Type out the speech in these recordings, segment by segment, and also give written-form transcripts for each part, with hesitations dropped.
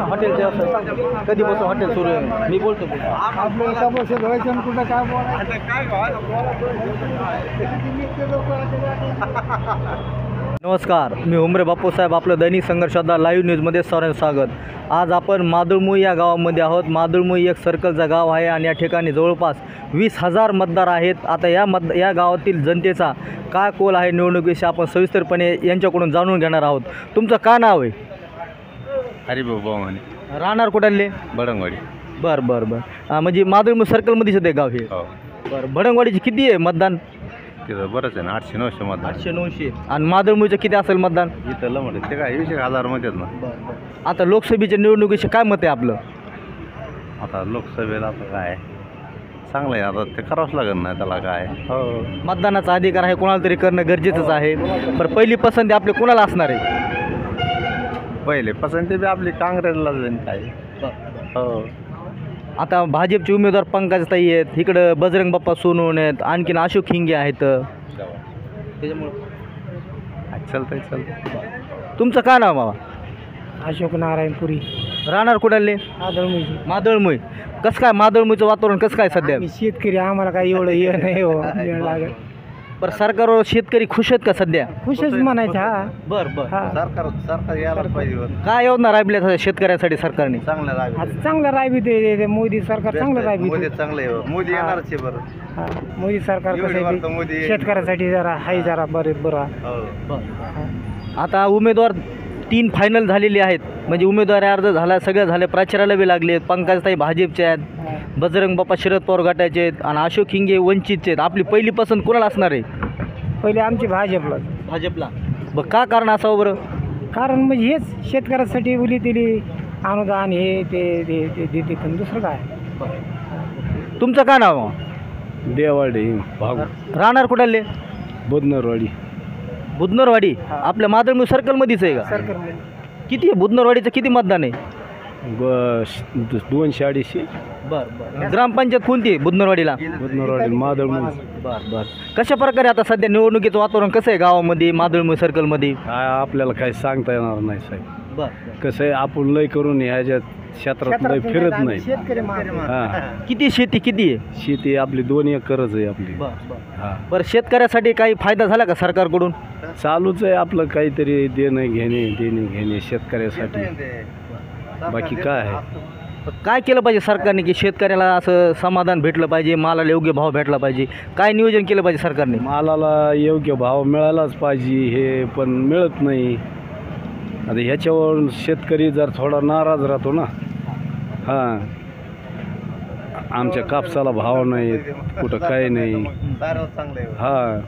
Hotel कधी बसून hotel सुरू आहे मी बोलतो कुठं नमस्कार, मी उमरे बापूसाहेब, आपलं दैनिक संघर्षदा लाईव्ह न्यूजमध्ये सर्वांचं स्वागत। आज आपण मादुळमुई या गावामध्ये आहोत। मादुळमुई एक सर्कलचं गाव आहे आणि या ठिकाणी जवळपास 20,000 मतदार आहेत। आता या गावातील जनतेचा काय कौल आहे निवडणुकीविषयी आपण सविस्तरपणे यांच्याकडून जाणून घेणार आहोत। तुमचं काय नाव आहे? हरिभाऊ बावणे। राहणार कुठले? भडंगवाडी। बरं म्हणजे मादुळमुई सर्कलमध्येच आहे गाव हे? बरं, भडंगवाडीचे किती आहे मतदान? तिथं बरंच आहे ना, 800-900 मतदान। 800-900 आणि मादुळमुईचं किती असेल मतदान? इथं लमड ते काय 20,000 मध्ये ना। आता लोकसभेच्या निवडणुकीचे काय मत आहे आपलं? आता लोकसभेला आता काय चांगलं आहे, आता ते करावंच लागेल ना त्याला काय। हो, मतदानाचा अधिकार आहे, कोणाला तरी करणं गरजेचंच आहे। बरं, पहिली पसंती आपली कोणाला असणार आहे? पहिले पसंती बी आपली काँग्रेसला जाईल काय। हो, आता भाजपचे उमेदवार पंकजताई आहेत, इकडं बजरंग बाप्पा सोनवणे आहेत, आणखीन अशोक हिंगे आहेत, त्याच्यामुळं चालतंय। तुमचं काय नाव बाबा? अशोक नारायणपुरी। राहणार कुठले? मादुळमुई। कसं काय मादुळमुईचं वातावरण कसं काय सध्या? शेतकरी, आम्हाला काय एवढं हे नाही हो लागत। बरं, सरकारवर शेतकरी खुश आहेत का सध्या? खुशच म्हणायचं। हा, बरं सरकार यायला पाहिजे। काय योजना राबवल्या शेतकऱ्यांसाठी सरकारने? चांगलं राबी ते मोदी सरकार चांगलं राबी। मोदी चांगलं आहे, मोदी येणारच आहे। बरं, हा, मोदी सरकार कसं मोदी शेतकऱ्यासाठी जरा हाय जरा बरं। आता उमेदवार 3 फायनल झालेले आहेत, म्हणजे उमेदवारी अर्ज झाला, सगळं झालं, प्रचाराला बी लागले। पंकजताई भाजपचे आहेत, बजरंग बाप्पा शरद पवार गटाचे आहेत आणि अशोक हिंगे वंचितचे आहेत। आपली पहिली पसंत कोणाला असणार आहे? पहिले आमची भाजपला। बरं, का कारण असावं बरं? कारण म्हणजे हेच शेतकऱ्यासाठी उली दिली अनुदान हे ते देते, पण दुसरं काय। तुमचं काय नाव? देवाडी भाग। राहणार कुठले? बुधनरवाडी। आपल्या मादुळमुई सर्कलमध्येच आहे का? सरकार किती आहे बुधनरवाडीचं? किती मतदान आहे? 200-250। बरं, ग्रामपंचायत कोणती आहे बुधनरवाडीला? मादुळमुई। बरं, कशा प्रकारे आता सध्या निवडणुकीचं वातावरण कसं आहे गावामध्ये, मादुळमुई सर्कलमध्ये? काय आपल्याला काही सांगता येणार नाही साहेब। बरं, कसं आहे, आपण लय करून ह्याच्या क्षेत्रात लय फिरत नाही। किती शेती किती आहे? शेती आपली 2 एकरच आहे आपली। बरं, शेतकऱ्यासाठी काही फायदा झाला का सरकारकडून? चालूच आहे आपलं काहीतरी देणे घेणे शेतकऱ्यासाठी, बाकी काय आहे? काय केलं पाहिजे सरकारने की शेतकऱ्याला असं समाधान भेटलं पाहिजे, मालाला योग्य भाव भेटला पाहिजे? काय नियोजन केलं पाहिजे सरकारने? मालाला योग्य भाव मिळालाच पाहिजे, हे पण मिळत नाही। आता ह्याच्यावर शेतकरी जर थोडा नाराज राहतो ना। हां, आमच्या कापसाला भाव नाही, कुठं काही नाही। हां,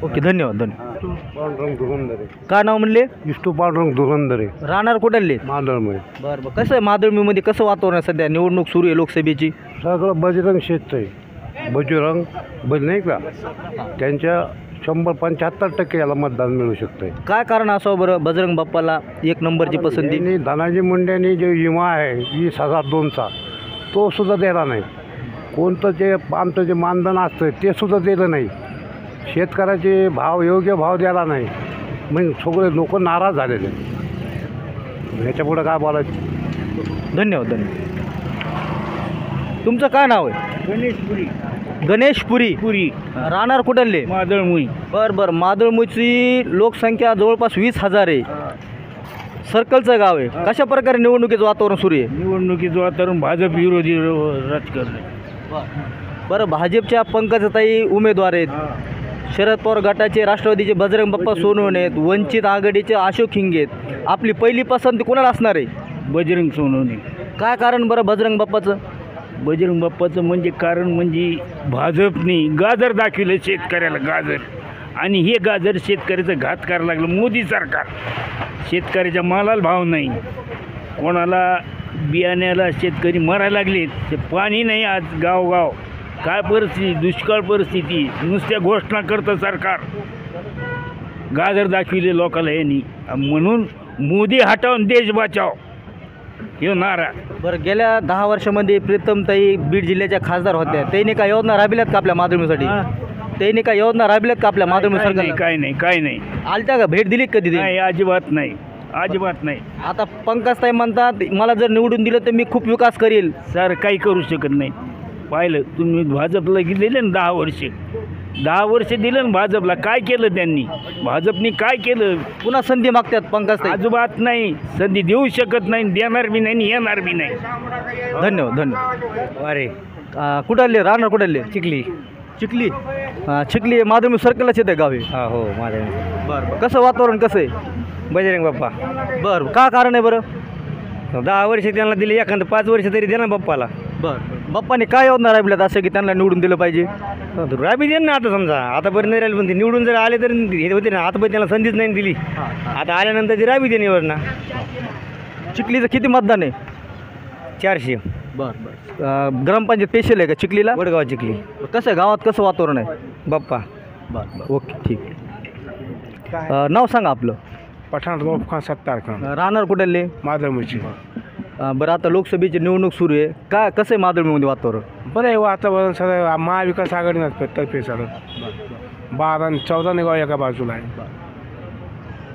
ओके, धन्यवाद। पांडुरंग धुरंदरे। काय नाव म्हणले? विष्णू पांडुरंग धुरंदरे। राहणार कुठले? मादुळमुई। बरं, कसं आहे मादुळमुईमध्ये कसं वातावरण आहे सध्या? निवडणूक सुरू आहे लोकसभेची। सगळं बजरंग शेत आहे, बजरंग नाही का, त्यांच्या 100-75% याला मतदान मिळू शकतंय। काय कारण असावं बरं बजरंग बाप्पाला 1 नंबरची पसंती? धनाजी मुंडेंनी जो विमा आहे 20,002चा, तो सुद्धा दिला नाही। कोणतं जे आमचं जे मानधन असतं ते सुद्धा दिलं नाही। शेतकऱ्याचे भाव योग्य भाव द्यायला नाही, मग सगळे लोक नाराज झालेले। ह्याच्यापुढं काय बोलायचं? धन्यवाद। तुमचं काय नाव आहे? गणेश पुरी। राहणार कुठले? मादुळमुई। बरं, मादुळमुईची लोकसंख्या जवळपास 20,000 आहे, सर्कलचं गाव आहे। कशा प्रकारे निवडणुकीचं वातावरण सुरू आहे? निवडणुकीचं वातावरण भाजप विरोधी राजकारण। बरं, भाजपच्या पंकजताई उमेदवार आहेत, शरद पवार गटाचे राष्ट्रवादीचे बजरंग बाप्पा सोनवणे आहेत, वंचित आघाडीचे अशोक हिंगे आहेत। आपली पहिली पसंती कोणाला असणार आहे? बजरंग सोनवणे। काय कारण बरं बजरंग बाप्पाचं? बजरंग बाप्पाचं म्हणजे कारण म्हणजे भाजपने गाजर दाखविलं शेतकऱ्याला, गाजर, आणि हे गाजर शेतकऱ्याचं घात करायला लागलं मोदी सरकार। शेतकऱ्याच्या मालाला भाव नाही, कोणाला बियाण्याला शेतकरी मरायला लागले, ते पाणी नाही। आज गावगाव काय परिस्थिती, दुष्काळ परिस्थिती, नुसत्या घोषणा करतं सरकार, गाजर दाखविले लोकाला यांनी, म्हणून मोदी हटावून देश बचाव हे नारा। बरं, गेल्या 10 वर्षामध्ये प्रीतमताई बीड जिल्ह्याच्या खासदार होत्या, त्यांनी काय योजना राबविल्यात का आपल्या मादुळमुईसाठी? त्यांनी काय योजना राबल्यात का आपल्या माधुरमुई काय नाही, सर्कलला? काय नाही आलत्या का भेट दिली का कधी ते? नाही, अजिबात नाही, अजिबात नाही. आता पंकजताई म्हणतात मला जर निवडून दिलं तर मी खूप विकास करील. सर काही करू शकत नाही. पाहिलं तुम्ही भाजपला दिले ना 10 वर्ष दिलं ना भाजपला, काय केलं त्यांनी? भाजपनी काय केलं? पुन्हा संधी मागतात पंकजताई. अजिबात नाही, संधी देऊ शकत नाही, देणार बी नाही आणि येणार बी नाही. धन्यवाद. अरे कुठं आले राहणार कुठं आले? चिखली. चिखली. चिखली माधुरमुई सर्कललाच येते गावी. हा हो माझ्या बरं कसं वातावरण कसं आहे? बजरंग बाप्पा. बरं का कारण आहे बरं? 10 वर्ष त्यांना दिले, एखादं 5 वर्ष तरी दे ना बाप्पाला. बरं बाप्पाने काय योजना राबल्यात असं की त्यांना निवडून दिलं पाहिजे? राबी दे ना. आता समजा आतापर्यंत नाही राहिले, पण ते निवडून जर आले तर हे होते ना. आतापर्यंत त्यांना संधीच नाही दिली, आता आल्यानंतर ते राबी दे निवडणं. चिखलीचं किती मतदान आहे? 400. बरं ग्रामपंचायत स्पेशल आहे का चिखलीला? वडगाव चिखली. कसं आहे गावात कसं वातावरण आहे? बाप्पा. बरं ओके ठीक आहे. नाव सांगा आपलं. पठाण खान सत्तार खान राहणार कुठले? माधुरमुईची. बरं आता लोकसभेची निवडणूक सुरू आहे, काय कसं आहे माधुरमुईमध्ये वातावरण? बरं आहे वातावरण सगळं. महाविकास आघाडीनं तर्फे सर 12 आणि 14 गाव एका बाजूला आहे.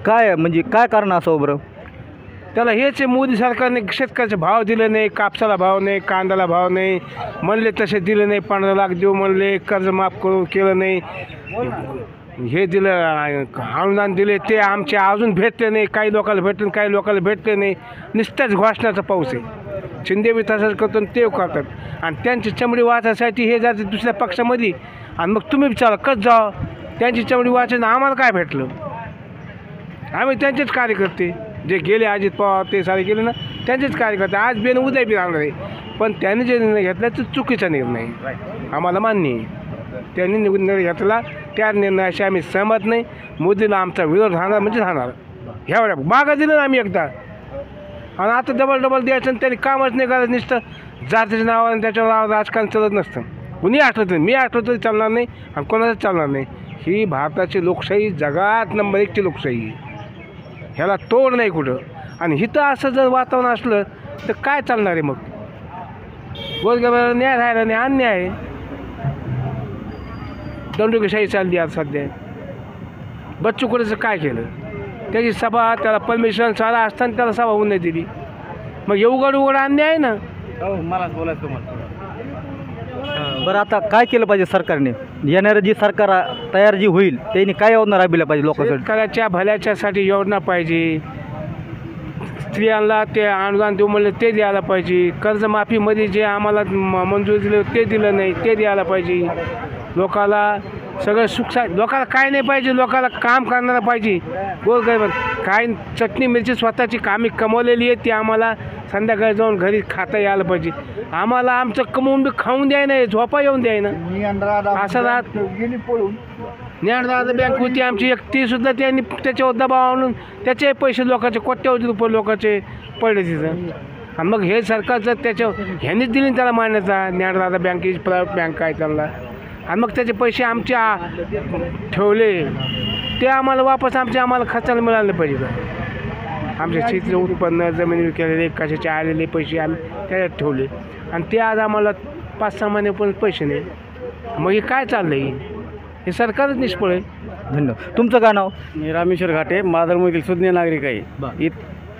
काय म्हणजे काय कारण असावं बरं? त्याला हेच आहे, मोदी सरकारने शेतकऱ्याचे भाव दिले नाही, कापसाला भाव नाही, कांद्याला भाव नाही, म्हणले तसे दिले नाही. 15 लाख देऊ म्हणले, कर्ज माफ करू केलं नाही. हे दिलं अनुदान दिले ते आमचे अजून भेटले नाही. काही लोकांना भेटले, काही लोकांना भेटले नाही. नुसत्याच घोषणाचा पाऊस आहे. शिंदे बी तसंच करतो आणि ते करतात. आणि त्यांची चमडी वाचायसाठी हे जाते दुसऱ्या पक्षामध्ये. आणि मग तुम्ही विचारा कसं जावं, त्यांची चमडी वाचायला आम्हाला काय भेटलं? आम्ही त्यांचेच कार्यकर्ते, जे गेले अजित पवार ते सारे गेले ना, त्यांचेच कार्यकर्ते. आज बेन उद्या बी राहणार आहे. पण त्यांनी जे निर्णय घेतला तो चुकीचा निर्णय आम्हाला मान्य आहे. त्यांनी निर्णय घेतला त्या निर्णयाशी आम्ही सहमत नाही. मोदीला आमचा विरोध राहणार म्हणजे राहणार. ह्या वेळा मागं दिलं ना आम्ही एकदा, आणि आता डबल द्यायचं आणि त्यांनी कामच नाही करायचं. नुसतं जातीच्या नावानं त्याच्या नावानं राजकारण चालत नसतं. कुणी आठवत नाही, मी आठवत तरी चालणार नाही आणि कोणाचंच चालणार नाही. ही भारताची लोकशाही जगात नंबर 1ची लोकशाही आहे. ह्याला तोड नाही कुठं. आणि हिथं असं जर वातावरण असलं तर काय चालणार आहे? मग गोरगरिबाला न्याय राहिला नाही, अन्याय आहे. दंडुकेशाही चालली आज सध्या. बच्चू कडूचं काय केलं? त्याची सभा त्याला परमिशन सारा असताना त्याला सभा होऊन नाही दिली. मग उघड अन्याय आहे ना. मलाच बोलायचं तुम्हाला. बरं आता काय केलं पाहिजे सरकारने? येणारं जी सरकार तयार जी होईल त्यांनी काय योजना राबविल्या पाहिजे लोकांसाठी? शेतकऱ्याच्या भल्याच्यासाठी योजना पाहिजे. स्त्रियांना ते अनुदान देऊ म्हणलं ते द्यायला पाहिजे. कर्जमाफीमध्ये जे आम्हाला मंजूर दिलं ते दिलं नाही ते द्यायला पाहिजे. लोकाला सगळं सुख लोकाला काय नाही पाहिजे, लोकाला काम करणारा पाहिजे. गोरगरीब काय चटणी मिरची स्वतःची कामी कमवलेली आहे ती आम्हाला संध्याकाळी जाऊन घरी खाता यायला पाहिजे. आम्हाला आमचं कमवून बी खाऊन द्याय नाही, झोपा येऊन द्याय ना. असं राहत ज्ञानदादा बँक होती आमची एक, ती सुद्धा त्यांनी त्याच्यावर दबाव आणून त्याचे पैसे लोकांचे कोट्यावधी रुपये लोकांचे पडले तिथं. आणि मग हे सरकार जर त्याच्यावर ह्यांनीच दिली त्याला मान्यता, ज्ञानदादा बँकेची प्रायव्हेट बँक आहे त्यांना, आणि मग त्याचे पैसे आमच्या ठेवले ते आम्हाला वापस आम्हाला खर्चाला मिळाले पाहिजे. आमच्या शेतीचं उत्पन्न जमिनी विकलेले कशाचे आलेले पैसे आम्ही त्याच्यात ठेवले आणि ते आज आम्हाला 5-6 महिन्यापर्यंत पैसे नाही. मग हे काय चाललं आहे? हे सरकारच निष्फळ आहे. धन्यवाद. तुमचं काय नाव? मी रामेश्वर घाटे, माधुरमुईतील सुज्ञ नागरिक आहे.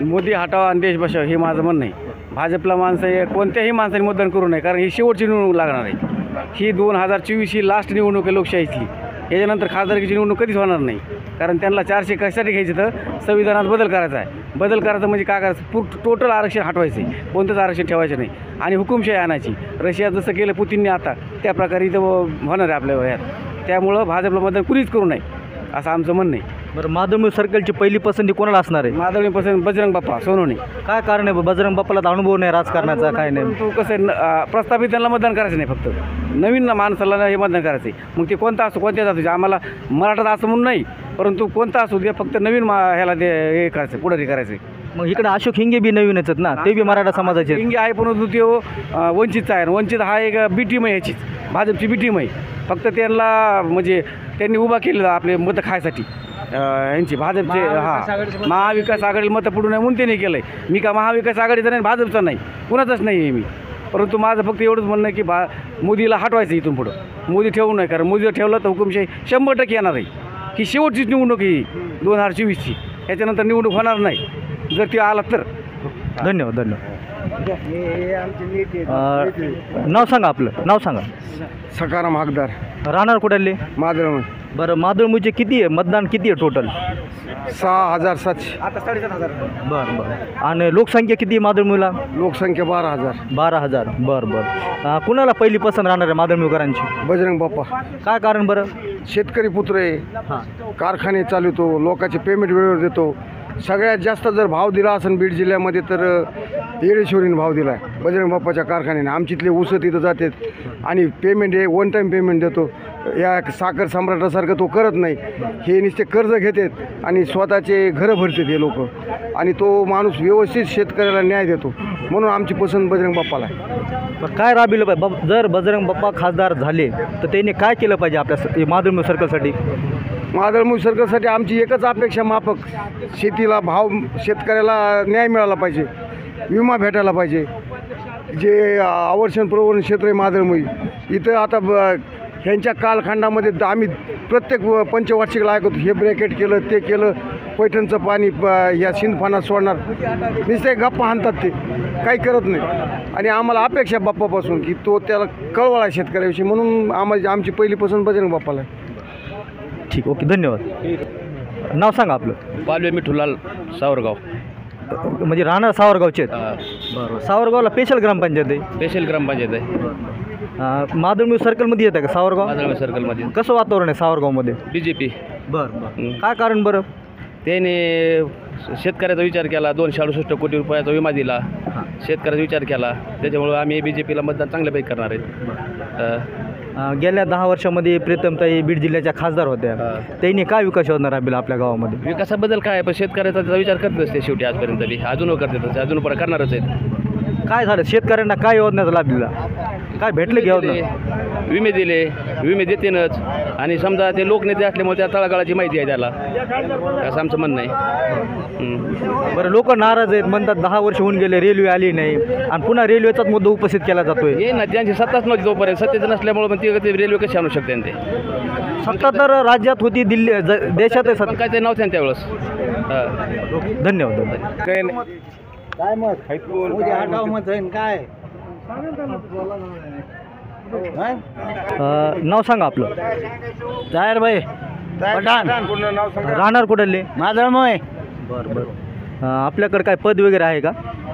मोदी हटावा आणि देश बचावा हे माझं म्हणणं आहे. भाजपला माणसं कोणत्याही माणसाने मतदान करू नये, कारण ही शेवटची निवडणूक लागणार आहे. ही 2024 ही लास्ट निवडणूक आहे लोकशाहीतली. याच्यानंतर खासदारकीची निवडणूक कधीच होणार नाही, कारण त्यांना 400 कशासाठी घ्यायचं तर संविधानात बदल करायचा आहे. बदल करायचं म्हणजे काय करायचं? टोटल आरक्षण हटवायचं आहे, कोणतंच आरक्षण ठेवायचं नाही आणि हुकुमशाही आणायची. रशिया जसं केलं पुतीनने आता त्या प्रकारे इथं होणार आहे आपल्या वयात. त्यामुळं भाजपला मतदान कुणीच करू नये असं आमचं म्हणणं आहे. बरं माधुरमुई सर्कलची पहिली पसंती कोणाला असणार आहे? माधुरमुई पसंत बजरंग बाप्पा सोनवणे. काय कारण आहे? बजरंग बाप्पाला तर अनुभव नाही राजकारणाचा, काय नाही. तो कसं आहे, प्रस्थापित त्यांना मतदान करायचं नाही, फक्त नवीन माणसाला हे मतदान करायचं आहे. मग ते कोणता असो, कोणत्या जातो, आम्हाला मराठात असं म्हणून नाही, परंतु कोणता असू दे, फक्त नवीन ह्याला ते हे करायचं, पुढारी करायचं. मग इकडे अशोक हिंगे बी नवीनच आहेत ना, ते बी मराठा समाजाचे आहेत. हिंगे आहे, परंतु ते वंचितचा आहे. वंचित हा एक बी टीम आहे, ह्याचीच भाजपची बी टीम आहे. फक्त त्यांना म्हणजे त्यांनी उभा केलेलं आपले मतं खायसाठी यांची भाजपचे. महाविकास आघाडीला मतं पडू नये म्हणून त्यांनी केलं आहे. मी का महाविकास आघाडीचा नाही, भाजपचा नाही, कुणाचाच नाही आहे मी. परंतु माझं फक्त एवढंच म्हणणं आहे की मोदीला हटवायचं इथून पुढं. मोदी ठेवू नये, कारण मोदीला ठेवलं तर हुकुमशाही 100% येणार आहे. ही शेवटचीच निवडणूक ही 2024ची, याच्यानंतर निवडणूक होणार नाही जर ती आला तर. धन्यवाद धन्यवाद. नाव सांगा, आपलं नाव सांगा. सकाराम हाकदार राहणार कुठले? मादळ. बरं, मादळमुचे किती आहे, मतदान किती आहे टोटल? 6,700. बरं बरं. आणि लोकसंख्या किती आहे मादळमुला? लोकसंख्या 12,000. 12,000. बरं बरं. कुणाला पहिली पसंत राहणार आहे मादळमुकरांची? बजरंग बाप्पा. काय कारण बरं? शेतकरी पुत्र आहे, हां कारखाने चालवतो, लोकांचे पेमेंट वेळेवर देतो. सगळ्यात जास्त जर भाव दिला असेल बीड जिल्ह्यामध्ये तर येडेश्वरीने भाव दिला आहे बजरंग बाप्पाच्या कारखान्याने. आमच्यातले ऊस तिथं जातात आणि पेमेंट हे वन टाईम पेमेंट देतो. या साखर सम्राटासारखं तो करत नाही. हे नुसते कर्ज घेतात आणि स्वतःचे घरं भरतात हे लोक, आणि तो माणूस व्यवस्थित शेतकऱ्याला न्याय देतो. म्हणून आमची पसंत बजरंग बाप्पाला आहे. पण काय राबविलं पाहिजे? जर बजरंग बाप्पा खासदार झाले तर त्यांनी काय केलं पाहिजे आपल्या मादळमू सर्कलसाठी? मादळमूळ सर्कलसाठी आमची एकच अपेक्षा माफक, शेतीला भाव, शेतकऱ्याला न्याय मिळाला पाहिजे, विमा भेटायला पाहिजे. जे आवर्षण प्रवरण क्षेत्र आहे मादळमूळ, इथं आता ह्यांच्या कालखंडामध्ये आम्ही प्रत्येक पंचवार्षिकला ऐकतो, हे ब्रॅकेट केलं, ते केलं, पैठणचं पाणी या सिंधफानात सोडणार, नुसते गप्पा हाणतात, ते काही करत नाही. आणि आम्हाला अपेक्षा बाप्पापासून की तो त्याला कळवळा शेतकऱ्याविषयी. म्हणून आमची पहिली पसंत बजरंग बाप्पाला आहे. ठीक, ओके, धन्यवाद. नाव सांगा आपलं. पालवे मिठूलाल सावरगाव. म्हणजे राहणार सावरगावचे आहेत? बरं. सावरगावला स्पेशल ग्रामपंचायत आहे? स्पेशल ग्रामपंचायत आहे, मादळमूळ सर्कलमध्ये येतं का सावरगाव? मादळमूळ सर्कलमध्ये. कसं वातावरण आहे सावरगावमध्ये? BJP. बरं बरं. काय कारण बरं? त्याने शेतकऱ्याचा विचार केला, 268 कोटी रुपयाचा विमा दिला, शेतकऱ्याचा विचार केला, त्याच्यामुळे आम्ही BJPला मतदान चांगल्यापैकी करणार आहेत. गेल्या 10 वर्षामध्ये प्रीतमताई बीड जिल्ह्याच्या खासदार होत्या, त्यांनी काय विकास योजना राबविला आपल्या गावामध्ये? विकासाबद्दल काय, पण शेतकऱ्याचा विचार करतच ते शेवटी आजपर्यंत बी, अजून करतात, अजून पण करणारच आहेत. काय झालं शेतकऱ्यांना? काय योजनेचा लाभ दिला? काय भेटले की योजना? विमे दिले, विमे देतेनच, आणि समजा ते लोकनेते असल्यामुळे त्या तळागाळाची माहिती आहे त्याला, असं आमचं म्हणणं आहे. बरं, लोक नाराज आहेत, म्हणतात 10 वर्ष होऊन गेले, रेल्वे आली नाही, आणि पुन्हा रेल्वेचाच मुद्दा उपस्थित केला जातोय. हे ना, त्यांची सत्ताच नव्हती तोपर्यंत, सत्तेचं नसल्यामुळे पण ते रेल्वे कशी आणू शकते ते? सत्ता तर राज्यात होती, दिल्ली देशात आहे पण काय ते नव्हते ना त्यावेळेस. धन्यवाद धन्यवाद. काय नाही. काय मत हटाव मत आहे काय? नाव सांगा आपलं. जाहीर भाई पठाण. राहणार कुठले? मादळमोय. बरं बरं. आपल्याकडे काय पद वगैरे आहे का?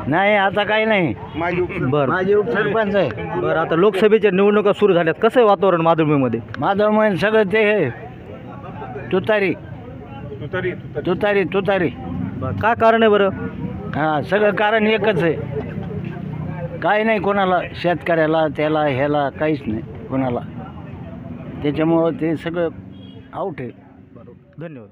नाही, आता काही नाही. बरं. माझी उपसरपंच आहे. बरं, आता लोकसभेच्या निवडणुका सुरू झाल्यात, कसं आहे वातावरण मादळमूळमध्ये? मादळमोय सगळं ते हे तुतारी तुतारी तुतारी. काय कारण आहे बरं? हां, सगळं कारण एकच आहे. काही नाही कोणाला, शेतकऱ्याला, त्याला, ह्याला काहीच नाही कोणाला. त्याच्यामुळं ते सगळं आउट आहे. धन्यवाद.